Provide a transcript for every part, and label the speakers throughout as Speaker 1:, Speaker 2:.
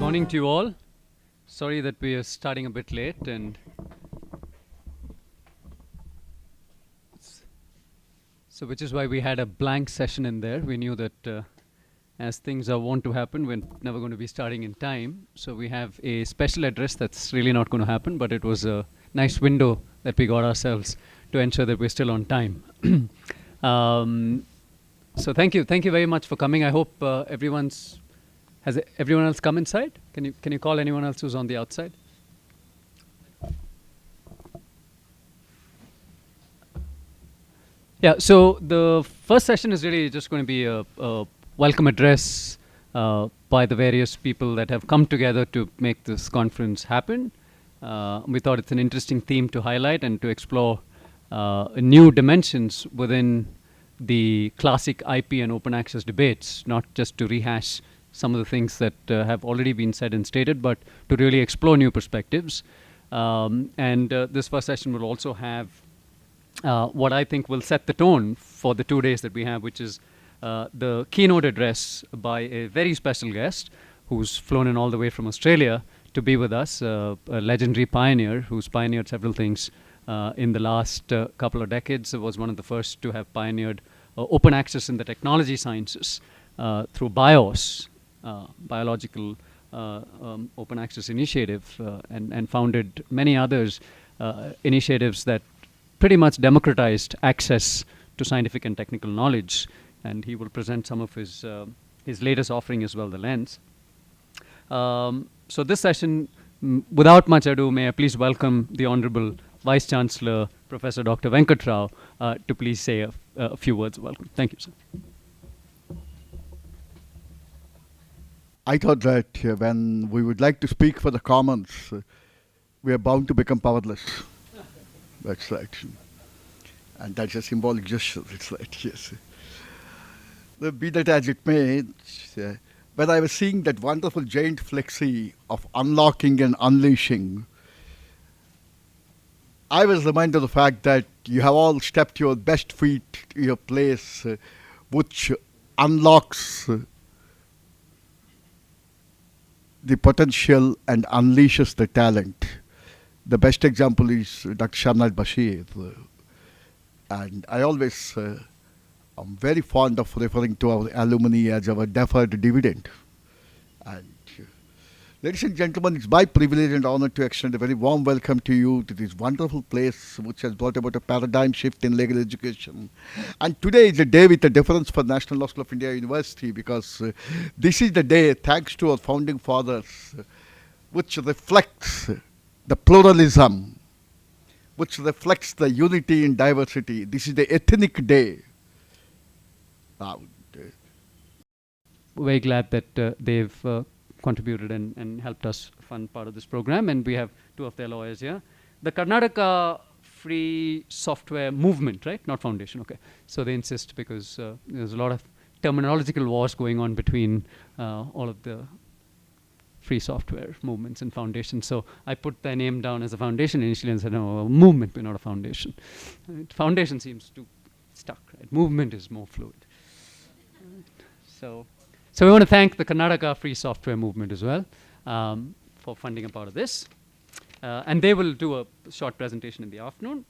Speaker 1: morning to you all. Sorry that we are starting a bit late, and so which is why we had a blank session in there. We knew that as things are wont to happen, we're never going to be starting in time. So we have a special address that's really not going to happen, but it was a nice window that we got ourselves to ensure that we're still on time. So thank you very much for coming. I hope has everyone else come inside? Can you call anyone else who's on the outside? Yeah, so the first session is really just going to be a welcome address by the various people that have come together to make this conference happen. We thought it's an interesting theme to highlight and to explore new dimensions within the classic IP and open access debates, not just to rehash some of the things that have already been said and stated, but to really explore new perspectives. And this first session will also have what I think will set the tone for the 2 days that we have, which is the keynote address by a very special guest who's flown in all the way from Australia to be with us, a legendary pioneer who's pioneered several things in the last couple of decades. It was one of the first to have pioneered open access in the technology sciences through BIOS, Biological Open Access Initiative, and founded many others initiatives that pretty much democratized access to scientific and technical knowledge. And he will present some of his latest offering as well, the Lens. So this session, without much ado, may I please welcome the Honorable Vice Chancellor, Professor Dr. Venkat Rao, to please say a few words of welcome. Thank you, sir.
Speaker 2: I thought that when we would like to speak for the commons, we are bound to become powerless. That's right. And that's a symbolic gesture. It's like, yes. Be that as it may, when I was seeing that wonderful giant flexi of unlocking and unleashing, I was reminded of the fact that you have all stepped your best feet to your place, which unlocks the potential and unleashes the talent. The best example is Dr. Shamnath Bashir. And I always am very fond of referring to our alumni as our deferred dividend. And ladies and gentlemen, it's my privilege and honor to extend a very warm welcome to you to this wonderful place which has brought about a paradigm shift in legal education. And today is a day with a difference for National Law School of India University, because this is the day, thanks to our founding fathers, which reflects the pluralism, which reflects the unity in diversity. This is the ethnic day.
Speaker 1: Very glad that they've contributed and helped us fund part of this program, and we have two of their lawyers here. The Karnataka Free Software Movement, right? Not foundation, okay. So they insist because there's a lot of terminological wars going on between all of the free software movements and foundations. So I put their name down as a foundation initially and said, no, a movement, but not a foundation. Foundation seems too stuck, right? Movement is more fluid. So we want to thank the Karnataka Free Software Movement as well for funding a part of this. And they will do a short presentation in the afternoon.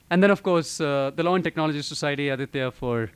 Speaker 1: And then, of course, the Law and Technology Society, Aditya, for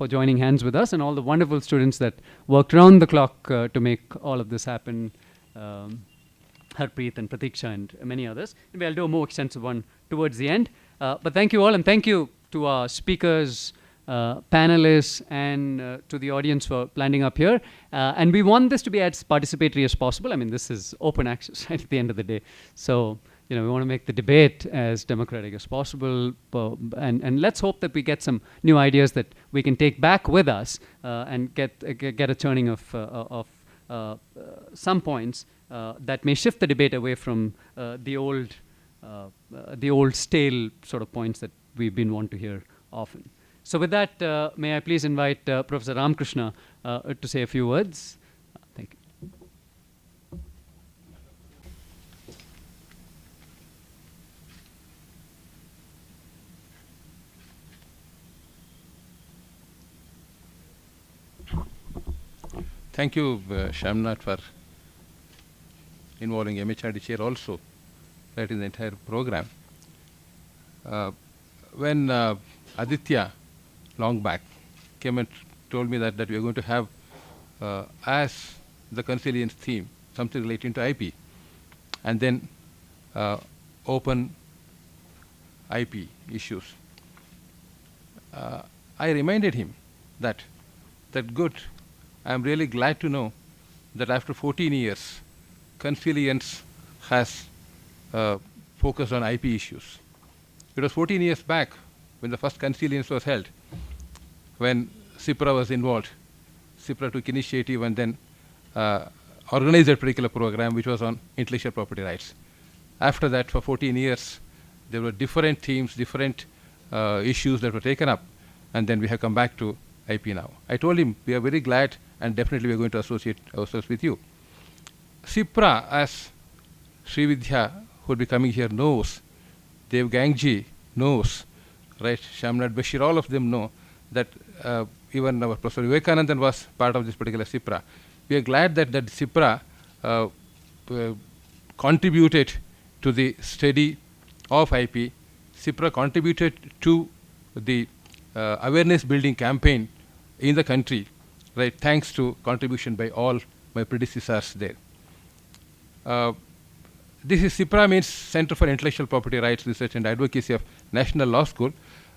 Speaker 1: joining hands with us, and all the wonderful students that worked around the clock to make all of this happen, Harpreet and Pratiksha and many others. And we'll do a more extensive one towards the end. But thank you all, and thank you to our speakers, panelists, and to the audience for landing up here. And we want this to be as participatory as possible. I mean, this is open access, right, at the end of the day. So, we want to make the debate as democratic as possible. And let's hope that we get some new ideas that we can take back with us and get a turning of some points that may shift the debate away from the old stale sort of points that we've been wanting to hear often. So with that, may I please invite Professor Ramakrishna to say a few words. Thank you.
Speaker 3: Thank you, Shamnath, for involving MHRD chair also, right, in the entire program. When Aditya, long back, came and told me that we are going to have as the consilience theme something relating to IP, and then open IP issues. I reminded him that good, I am really glad to know that after 14 years, Consilience has focused on IP issues. It was 14 years back when the first Consilience was held, when CIPRA was involved. CIPRA took initiative and then organized a particular program which was on intellectual property rights. After that, for 14 years, there were different themes, different issues that were taken up, and then we have come back to IP now. I told him we are very glad and definitely we are going to associate ourselves with you. CIPRA, as Srividya, who will be coming here, knows, Dev Gangji knows, right, Shamnath Bashir, all of them know that even our Professor Vivekanandan was part of this particular CIPRA. We are glad that CIPRA contributed to the study of IP. CIPRA contributed to the awareness building campaign in the country, right, thanks to contribution by all my predecessors there. This is CIPRA, means Center for Intellectual Property Rights Research and Advocacy of National Law School,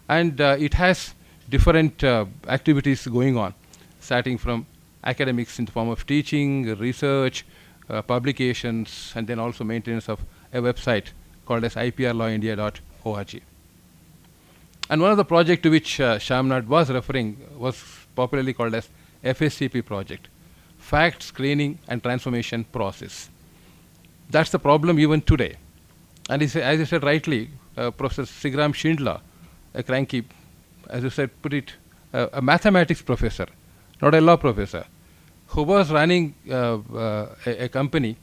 Speaker 3: and it has different activities going on, starting from academics in the form of teaching, research, publications, and then also maintenance of a website called as iprlawindia.org. And one of the projects to which Shamnath was referring was popularly called as FSCP project, Fact Screening and Transformation Process. That's the problem even today. And as I said rightly, Professor Sigram Schindler, a cranky, as you said, put it, a mathematics professor, not a law professor, who was running a company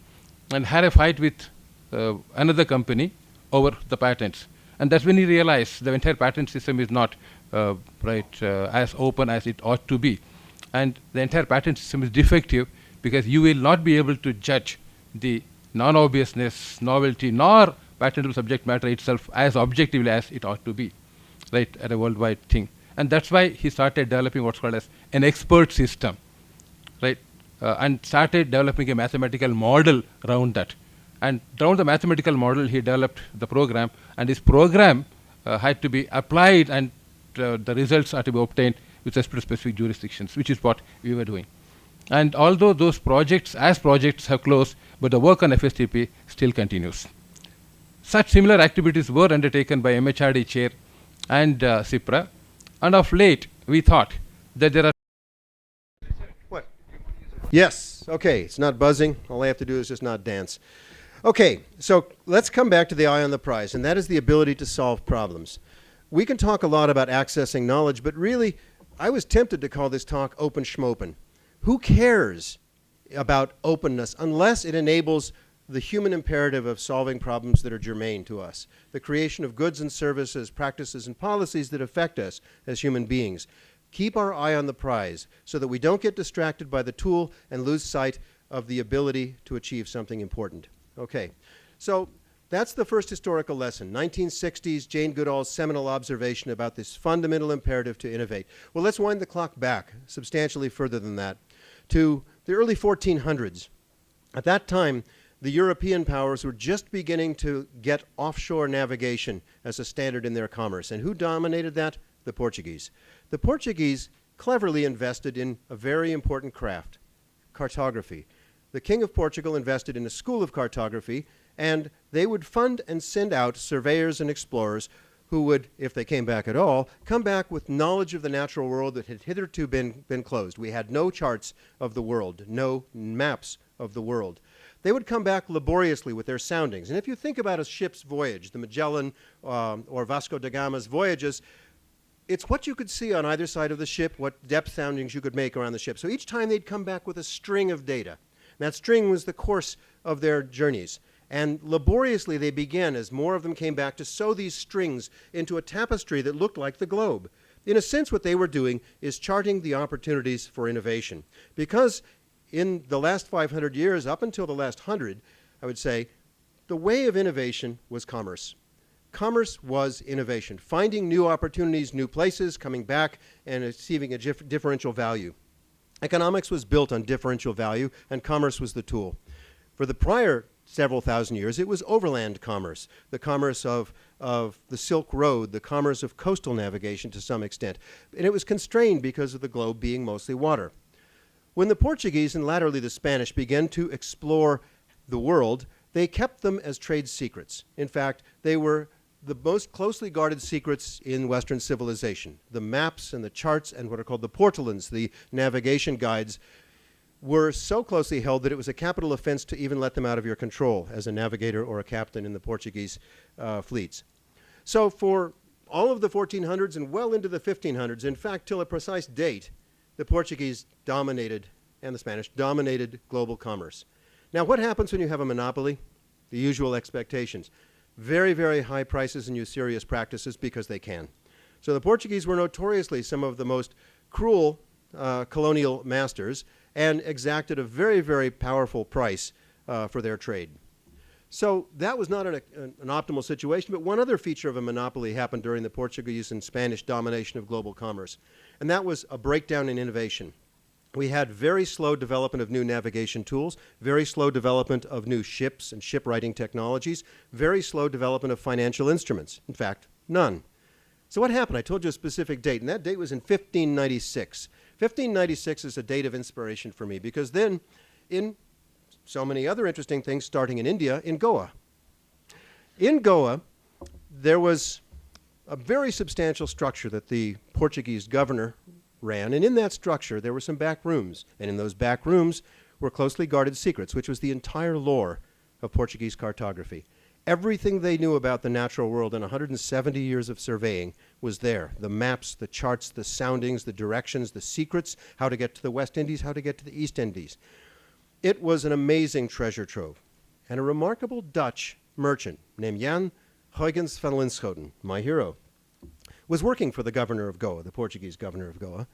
Speaker 3: and had a fight with another company over the patents. And that's when he realized the entire patent system is not as open as it ought to be. And the entire patent system is defective because you will not be able to judge the non-obviousness, novelty, nor patentable subject matter itself as objectively as it ought to be, right, at a worldwide thing. And that's why he started developing what's called as an expert system, right, and started developing a mathematical model around that. And around the mathematical model, he developed the program, and his program had to be applied, and the results are to be obtained with respect to specific jurisdictions, which is what we were doing. And although those projects, as projects, have closed, but the work on FSTP still continues. Such similar activities were undertaken by MHRD chair and CIPRA, and of late we thought that there are.
Speaker 4: What? Yes. Okay. It's not buzzing. All I have to do is just not dance. Okay. So let's come back to the eye on the prize, and that is the ability to solve problems. We can talk a lot about accessing knowledge, but really, I was tempted to call this talk Open Schmopen. Who cares about openness unless it enables the human imperative of solving problems that are germane to us, the creation of goods and services, practices and policies that affect us as human beings. Keep our eye on the prize so that we don't get distracted by the tool and lose sight of the ability to achieve something important. Okay, so that's the first historical lesson, 1960s, Jane Goodall's seminal observation about this fundamental imperative to innovate. Well, let's wind the clock back substantially further than that to the early 1400s. At that time, the European powers were just beginning to get offshore navigation as a standard in their commerce. And who dominated that? The Portuguese. The Portuguese cleverly invested in a very important craft, cartography. The King of Portugal invested in a school of cartography, and they would fund and send out surveyors and explorers who would, if they came back at all, come back with knowledge of the natural world that had hitherto been closed. We had no charts of the world, no maps of the world. They would come back laboriously with their soundings. And if you think about a ship's voyage, the Magellan or Vasco da Gama's voyages, it's what you could see on either side of the ship, what depth soundings you could make around the ship. So each time they'd come back with a string of data. And that string was the course of their journeys. And laboriously they began, as more of them came back, to sew these strings into a tapestry that looked like the globe. In a sense, what they were doing is charting the opportunities for innovation. Because in the last 500 years, up until the last 100, I would say, the way of innovation was commerce. Commerce was innovation, finding new opportunities, new places, coming back and achieving a differential value. Economics was built on differential value, and commerce was the tool. For the prior several thousand years, it was overland commerce, the commerce of the Silk Road, the commerce of coastal navigation to some extent. And it was constrained because of the globe being mostly water. When the Portuguese and latterly the Spanish began to explore the world, they kept them as trade secrets. In fact, they were the most closely guarded secrets in Western civilization. The maps and the charts and what are called the portolans, the navigation guides, were so closely held that it was a capital offense to even let them out of your control as a navigator or a captain in the Portuguese fleets. So for all of the 1400s and well into the 1500s, in fact, till a precise date, the Portuguese dominated, and the Spanish dominated global commerce. Now, what happens when you have a monopoly? The usual expectations. Very, very high prices and usurious practices because they can. So the Portuguese were notoriously some of the most cruel colonial masters and exacted a very, very powerful price for their trade. So that was not an optimal situation, but one other feature of a monopoly happened during the Portuguese and Spanish domination of global commerce, and that was a breakdown in innovation. We had very slow development of new navigation tools, very slow development of new ships and shipwriting technologies, very slow development of financial instruments. In fact, none. So what happened? I told you a specific date, and that date was in 1596. 1596 is a date of inspiration for me because then, in so many other interesting things, starting in India, in Goa. In Goa, there was a very substantial structure that the Portuguese governor ran, and in that structure there were some back rooms, and in those back rooms were closely guarded secrets, which was the entire lore of Portuguese cartography. Everything they knew about the natural world in 170 years of surveying was there. The maps, the charts, the soundings, the directions, the secrets, how to get to the West Indies, how to get to the East Indies. It was an amazing treasure trove. And a remarkable Dutch merchant named Jan Huygens van Linschoten, my hero, was working for the governor of Goa, the Portuguese governor of Goa,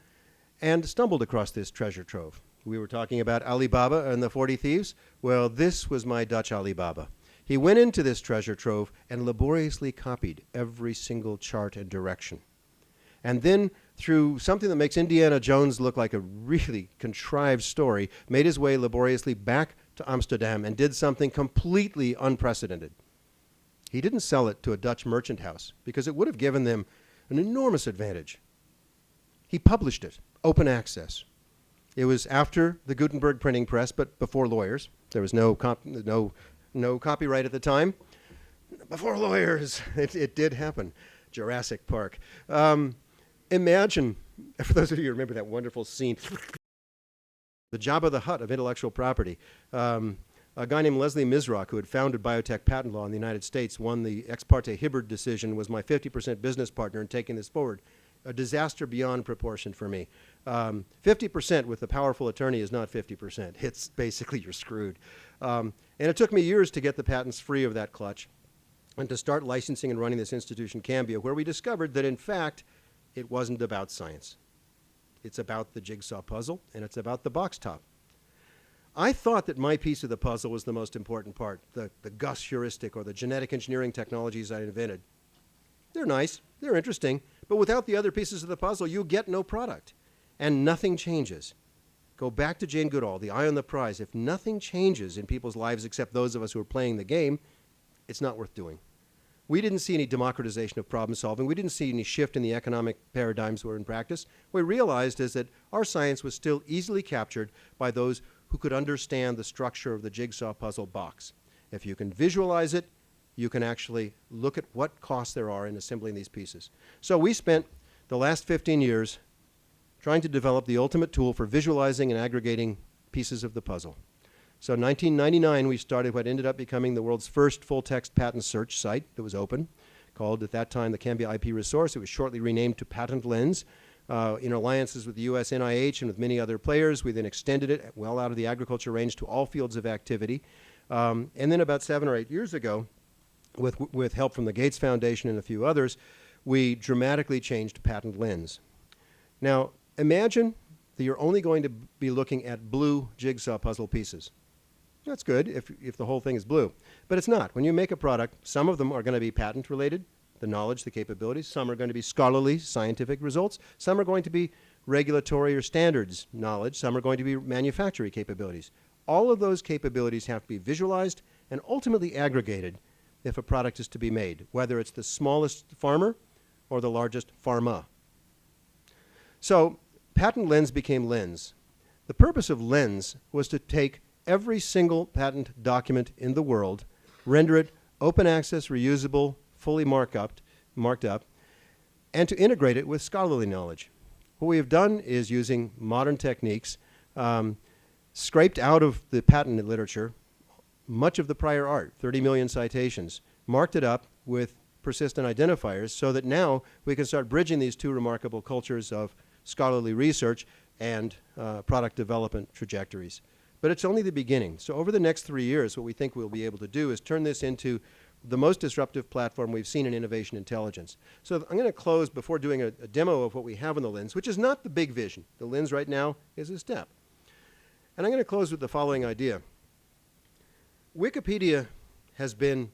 Speaker 4: and stumbled across this treasure trove. We were talking about Alibaba and the 40 Thieves. Well, this was my Dutch Alibaba. He went into this treasure trove and laboriously copied every single chart and direction. And then, through something that makes Indiana Jones look like a really contrived story, made his way laboriously back to Amsterdam and did something completely unprecedented. He didn't sell it to a Dutch merchant house because it would have given them an enormous advantage. He published it, open access. It was after the Gutenberg printing press, but before lawyers. There was no copyright at the time. Before lawyers, it did happen. Jurassic Park. Imagine, for those of you who remember that wonderful scene, the Jabba the Hutt of intellectual property. A guy named Leslie Misrock, who had founded biotech patent law in the United States, won the ex parte Hibbard decision, was my 50% business partner in taking this forward. A disaster beyond proportion for me. 50% with a powerful attorney is not 50%. It's basically you're screwed. And it took me years to get the patents free of that clutch and to start licensing and running this institution, Cambia, where we discovered that, in fact, it wasn't about science. It's about the jigsaw puzzle, and it's about the box top. I thought that my piece of the puzzle was the most important part, the Gus heuristic or the genetic engineering technologies I invented. They're nice, they're interesting, but without the other pieces of the puzzle, you get no product, and nothing changes. Go back to Jane Goodall, the eye on the prize. If nothing changes in people's lives except those of us who are playing the game, it's not worth doing. We didn't see any democratization of problem solving. We didn't see any shift in the economic paradigms that were in practice. What we realized is that our science was still easily captured by those who could understand the structure of the jigsaw puzzle box. If you can visualize it, you can actually look at what costs there are in assembling these pieces. So we spent the last 15 years trying to develop the ultimate tool for visualizing and aggregating pieces of the puzzle. So in 1999, we started what ended up becoming the world's first full-text patent search site that was open, called at that time the Cambia IP Resource. It was shortly renamed to Patent Lens. In alliances with the US NIH and with many other players, we then extended it well out of the agriculture range to all fields of activity. And then about 7 or 8 years ago, with help from the Gates Foundation and a few others, we dramatically changed Patent Lens. Now, imagine that you're only going to be looking at blue jigsaw puzzle pieces. That's good if the whole thing is blue. But it's not. When you make a product, some of them are going to be patent related, the knowledge, the capabilities. Some are going to be scholarly, scientific results. Some are going to be regulatory or standards knowledge. Some are going to be manufacturing capabilities. All of those capabilities have to be visualized and ultimately aggregated if a product is to be made, whether it's the smallest farmer or the largest pharma. So patent lens became LENS. The purpose of LENS was to take every single patent document in the world, render it open access, reusable, fully marked up, and to integrate it with scholarly knowledge. What we have done is, using modern techniques, scraped out of the patent literature much of the prior art, 30 million citations, marked it up with persistent identifiers so that now we can start bridging these two remarkable cultures of scholarly research and product development trajectories. But it's only the beginning. So over the next 3 years, what we think we'll be able to do is turn this into the most disruptive platform we've seen in innovation intelligence. So I'm going to close before doing a demo of what we have in the LENS, which is not the big vision. The LENS right now is a step. And I'm going to close with the following idea. Wikipedia has been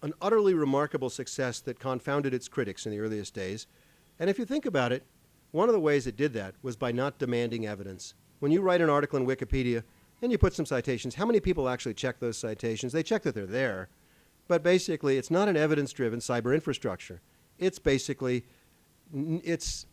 Speaker 4: an utterly remarkable success that confounded its critics in the earliest days. And if you think about it, one of the ways it did that was by not demanding evidence. When you write an article in Wikipedia and you put some citations, how many people actually check those citations? They check that they're there. But basically, it's not an evidence-driven cyber infrastructure. It's basically, it's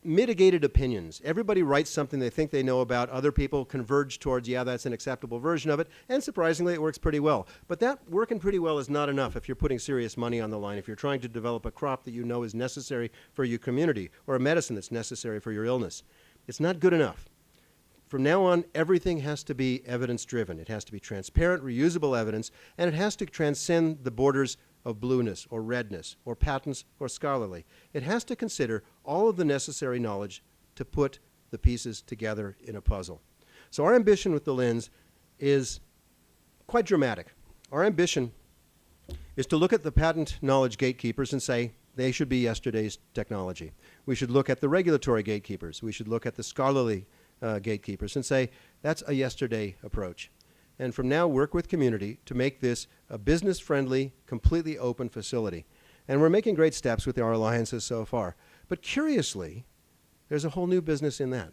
Speaker 4: mitigated opinions. Everybody writes something they think they know about. Other people converge towards, yeah, that's an acceptable version of it. And surprisingly, it works pretty well. But that working pretty well is not enough if you're putting serious money on the line, if you're trying to develop a crop that you know is necessary for your community, or a medicine that's necessary for your illness. It's not good enough. From now on, everything has to be evidence-driven. It has to be transparent, reusable evidence, and it has to transcend the borders of blueness or redness or patents or scholarly. It has to consider all of the necessary knowledge to put the pieces together in a puzzle. So our ambition with the LENS is quite dramatic. Our ambition is to look at the patent knowledge gatekeepers and say they should be yesterday's technology. We should look at the regulatory gatekeepers. We should look at the scholarly gatekeepers and say that's a yesterday approach. And from now, work with community to make this a business-friendly, completely open facility. And we're making great steps with our alliances so far. But curiously, there's a whole new business in that.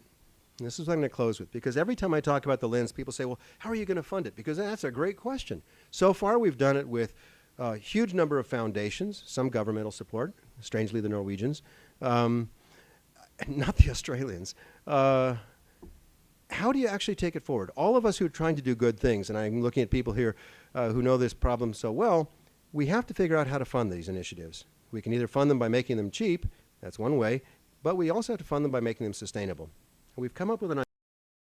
Speaker 4: And this is what I'm going to close with, because every time I talk about the LENS, people say, well, how are you going to fund it? Because that's a great question. So far, we've done it with a huge number of foundations, some governmental support, strangely the Norwegians, not the Australians. How do you actually take it forward? All of us who are trying to do good things, and I'm looking at people here who know this problem so well, we have to figure out how to fund these initiatives. We can either fund them by making them cheap, that's one way, but we also have to fund them by making them sustainable. We've come up with an